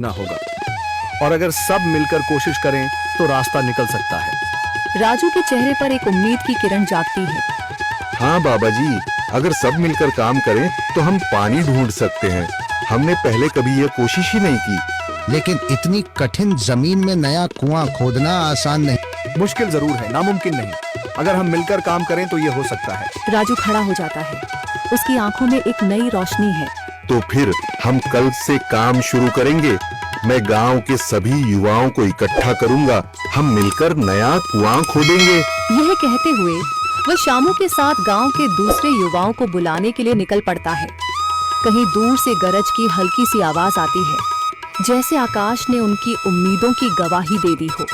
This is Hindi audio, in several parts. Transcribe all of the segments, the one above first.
ना होगा, और अगर सब मिलकर कोशिश करें तो रास्ता निकल सकता है। राजू के चेहरे पर एक उम्मीद की किरण जागती है। हाँ बाबा जी, अगर सब मिलकर काम करें तो हम पानी ढूंढ सकते हैं। हमने पहले कभी यह कोशिश ही नहीं की। लेकिन इतनी कठिन जमीन में नया कुआं खोदना आसान नहीं। मुश्किल जरूर है, नामुमकिन नहीं। अगर हम मिलकर काम करें तो ये हो सकता है। राजू खड़ा हो जाता है। उसकी आंखों में एक नई रोशनी है। तो फिर हम कल से काम शुरू करेंगे। मैं गांव के सभी युवाओं को इकट्ठा करूंगा। हम मिलकर नया कुआं खोदेंगे। यह कहते हुए वह शामू के साथ गांव के दूसरे युवाओं को बुलाने के लिए निकल पड़ता है। कहीं दूर से गरज की हल्की सी आवाज आती है, जैसे आकाश ने उनकी उम्मीदों की गवाही दे दी हो।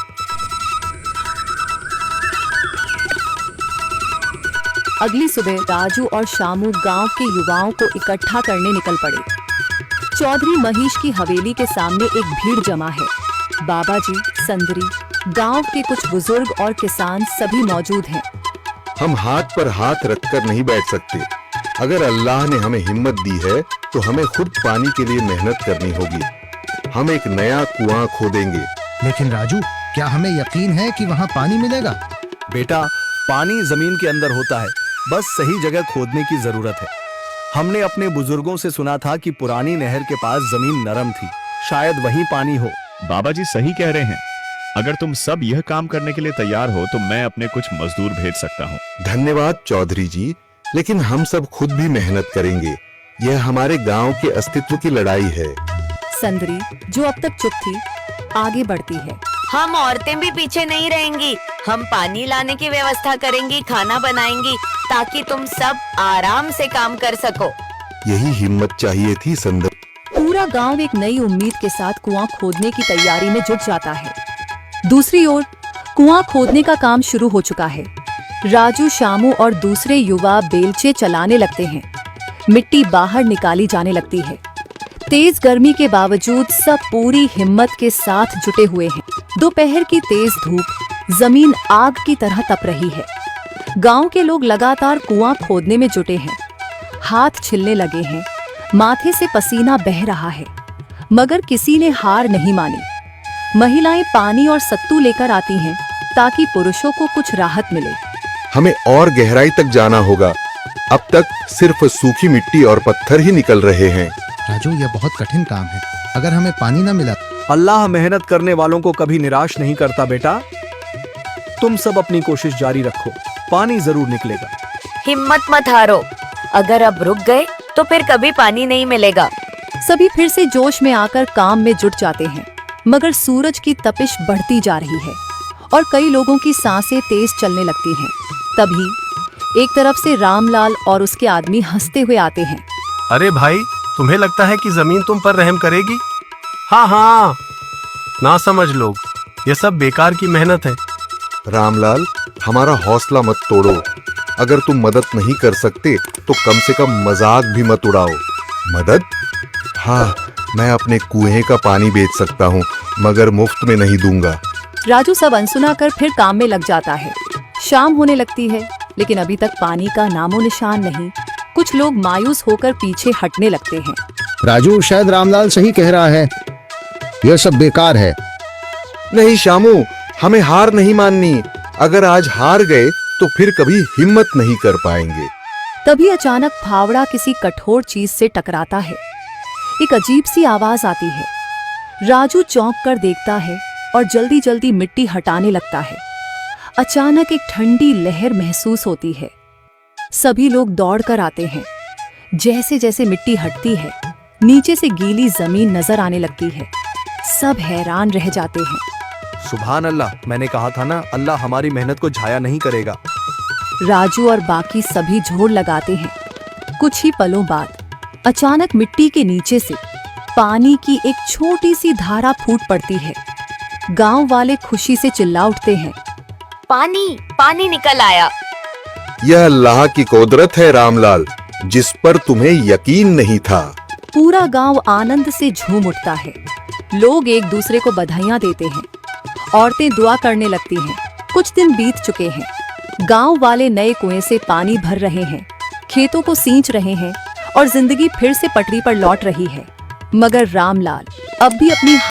अगली सुबह राजू और शामू गांव के युवाओं को इकट्ठा करने निकल पड़े। चौधरी महेश की हवेली के सामने एक भीड़ जमा है। बाबा जी, संदरी, गांव के कुछ बुजुर्ग और किसान सभी मौजूद हैं। हम हाथ पर हाथ रखकर नहीं बैठ सकते। अगर अल्लाह ने हमें हिम्मत दी है तो हमें खुद पानी के लिए मेहनत करनी होगी। हम एक नया कुआं खोदेंगे। लेकिन राजू, क्या हमें यकीन है कि वहाँ पानी मिलेगा? बेटा, पानी जमीन के अंदर होता है, बस सही जगह खोदने की जरूरत है। हमने अपने बुजुर्गों से सुना था कि पुरानी नहर के पास जमीन नरम थी, शायद वहीं पानी हो। बाबा जी सही कह रहे हैं। अगर तुम सब यह काम करने के लिए तैयार हो तो मैं अपने कुछ मजदूर भेज सकता हूँ। धन्यवाद चौधरी जी, लेकिन हम सब खुद भी मेहनत करेंगे। यह हमारे गांव के अस्तित्व की लड़ाई है। संदरी, जो अब तक चुप थी, आगे बढ़ती है। हम औरतें भी पीछे नहीं रहेंगी। हम पानी लाने की व्यवस्था करेंगी, खाना बनाएंगी, ताकि तुम सब आराम से काम कर सको। यही हिम्मत चाहिए थी संदर। पूरा गांव एक नई उम्मीद के साथ कुआं खोदने की तैयारी में जुट जाता है। दूसरी ओर कुआं खोदने का काम शुरू हो चुका है। राजू, शामू और दूसरे युवा बेलचे चलाने लगते हैं। मिट्टी बाहर निकाली जाने लगती है। तेज गर्मी के बावजूद सब पूरी हिम्मत के साथ जुटे हुए हैं। दोपहर की तेज धूप जमीन आग की तरह तप रही है। गांव के लोग लगातार कुआं खोदने में जुटे हैं। हाथ छिलने लगे हैं, माथे से पसीना बह रहा है, मगर किसी ने हार नहीं मानी। महिलाएं पानी और सत्तू लेकर आती हैं ताकि पुरुषों को कुछ राहत मिले। हमें और गहराई तक जाना होगा। अब तक सिर्फ सूखी मिट्टी और पत्थर ही निकल रहे हैं। राजू, यह बहुत कठिन काम है। अगर हमें पानी न मिला। अल्लाह मेहनत करने वालों को कभी निराश नहीं करता बेटा। तुम सब अपनी कोशिश जारी रखो, पानी जरूर निकलेगा। हिम्मत मत हारो। अगर अब रुक गए तो फिर कभी पानी नहीं मिलेगा। सभी फिर से जोश में आकर काम में जुट जाते हैं, मगर सूरज की तपिश बढ़ती जा रही है और कई लोगों की सांसें तेज चलने लगती हैं। तभी एक तरफ से रामलाल और उसके आदमी हंसते हुए आते हैं। अरे भाई, तुम्हें लगता है कि जमीन तुम पर रहम करेगी? हाँ हाँ, ना समझ लोग, ये सब बेकार की मेहनत है। रामलाल, हमारा हौसला मत तोड़ो। अगर तुम मदद नहीं कर सकते तो कम से कम मजाक भी मत उड़ाओ। मदद? हाँ, मैं अपने कुएं का पानी बेच सकता हूँ, मगर मुफ्त में नहीं दूंगा। राजू सब अनसुना कर फिर काम में लग जाता है। शाम होने लगती है, लेकिन अभी तक पानी का नामो निशान नहीं। कुछ लोग मायूस होकर पीछे हटने लगते हैं। राजू, शायद रामलाल सही कह रहा है। यह सब बेकार है। नहीं शामू, हमें हार नहीं माननी। अगर आज हार गए तो फिर कभी हिम्मत नहीं कर पाएंगे। तभी अचानक फावड़ा किसी कठोर चीज से टकराता है। एक अजीब सी आवाज आती है। राजू चौंक कर देखता है और जल्दी जल्दी मिट्टी हटाने लगता है। अचानक एक ठंडी लहर महसूस होती है। सभी लोग दौड़ कर आते हैं। जैसे जैसे मिट्टी हटती है, नीचे से गीली जमीन नजर आने लगती है। सब हैरान रह जाते हैं। सुभान अल्लाह, मैंने कहा था ना, अल्लाह हमारी मेहनत को झाया नहीं करेगा। राजू और बाकी सभी जोर लगाते हैं। कुछ ही पलों बाद अचानक मिट्टी के नीचे से पानी की एक छोटी सी धारा फूट पड़ती है। गांव वाले खुशी से चिल्ला उठते हैं। पानी पानी निकल आया। यह अल्लाह की कुदरत है रामलाल, जिस पर तुम्हें यकीन नहीं था। पूरा गांव आनंद से झूम उठता है। लोग एक दूसरे को बधाइयां देते हैं। औरतें दुआ करने लगती हैं। कुछ दिन बीत चुके हैं। गांव वाले नए कुएं से पानी भर रहे हैं, खेतों को सींच रहे हैं और जिंदगी फिर से पटरी पर लौट रही है। मगर रामलाल अब भी अपनी